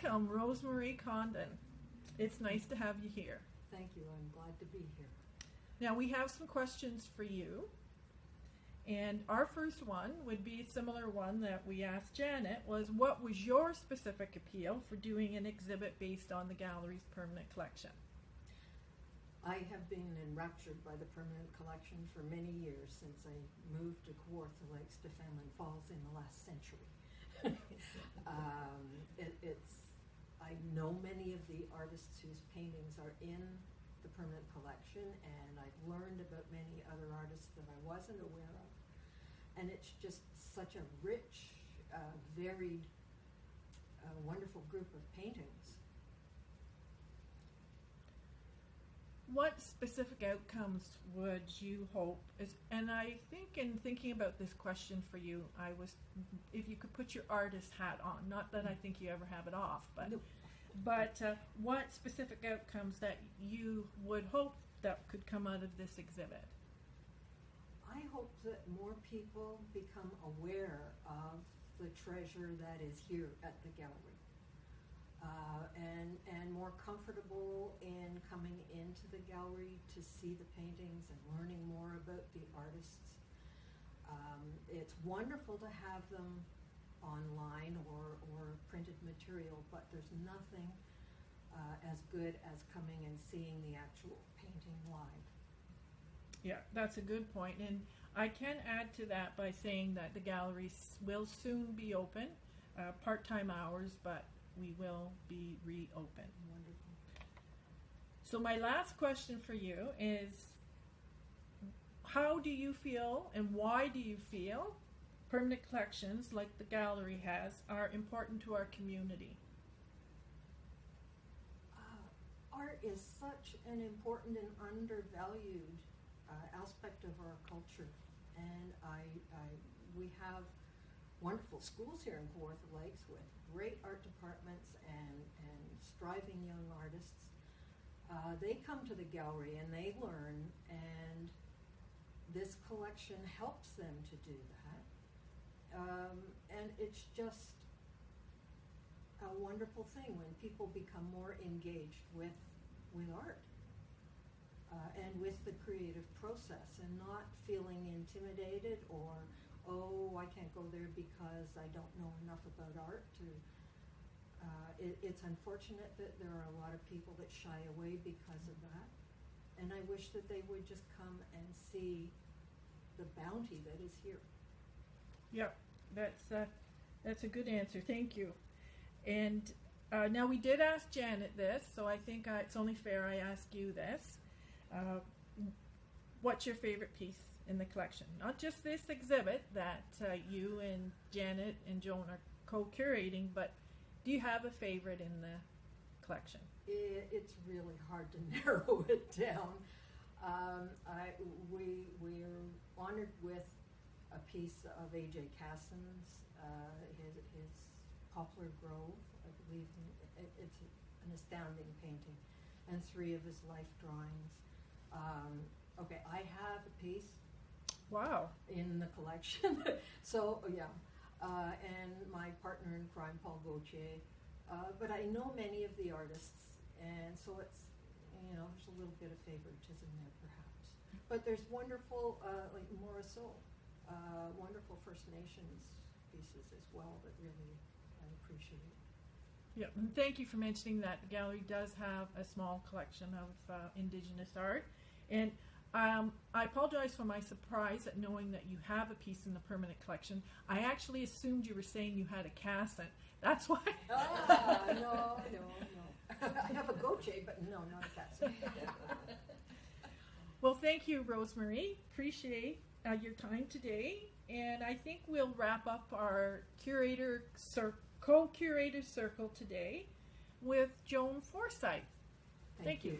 welcome, Rosemary Condon. It's nice to have you here. Thank you. I'm glad to be here. Now, we have some questions for you. And our first one would be a similar one that we asked Janet, was what was your specific appeal for doing an exhibit based on the gallery's permanent collection? I have been enraptured by the permanent collection for many years since I moved to Kawartha Lakes to Fanlin Falls in the last century. I know many of the artists whose paintings are in the permanent collection, and I've learned about many other artists that I wasn't aware of. And it's just such a rich, varied, wonderful group of paintings. What specific outcomes would you hope is, and I think in thinking about this question for you, if you could put your artist hat on, not that I think you ever have it off, but No. What specific outcomes that you would hope that could come out of this exhibit? I hope that more people become aware of the treasure that is here at the gallery. And more comfortable in coming into the gallery to see the paintings and learning more about the artists. It's wonderful to have them online or printed material, but there's nothing as good as coming and seeing the actual painting live. Yeah, that's a good point. And I can add to that by saying that the gallery will soon be open, part-time hours, but we will be reopened. Wonderful. So my last question for you is, how do you feel and why do you feel permanent collections like the gallery has are important to our community? Art is such an important and undervalued aspect of our culture, and we have wonderful schools here in Kawartha Lakes with great art departments and striving young artists. They come to the gallery and they learn, and this collection helps them to do that. And it's just a wonderful thing when people become more engaged with art and with the creative process, and not feeling intimidated or, oh, I can't go there because I don't know enough about art. It's unfortunate that there are a lot of people that shy away because of that, and I wish that they would just come and see the bounty that is here. Yeah, that's a good answer. Thank you. And now we did ask Janet this, so I think it's only fair I ask you this. What's your favorite piece in the collection? Not just this exhibit that you and Janet and Joan are co-curating, but do you have a favorite in the collection? It's really hard to narrow it down. We're honored with a piece of A.J. Casson's, his Poplar Grove, I believe. It's an astounding painting, and 3 of his life drawings. Okay, I have a piece. Wow. In the collection. So, yeah. And my partner in crime, Paul Gauthier. But I know many of the artists, and so it's, there's a little bit of favoritism there, perhaps. But there's wonderful, like Morisot, wonderful First Nations pieces as well that really I appreciate. Yeah, and thank you for mentioning that. The gallery does have a small collection of Indigenous art. And I apologize for my surprise at knowing that you have a piece in the permanent collection. I actually assumed you were saying you had a Casson. That's why. No. I have a Gautier, but no, not a Casson. Well, thank you, Rosemary. Appreciate your time today. And I think we'll wrap up our co-curator circle today with Joan Forsyth. Thank you.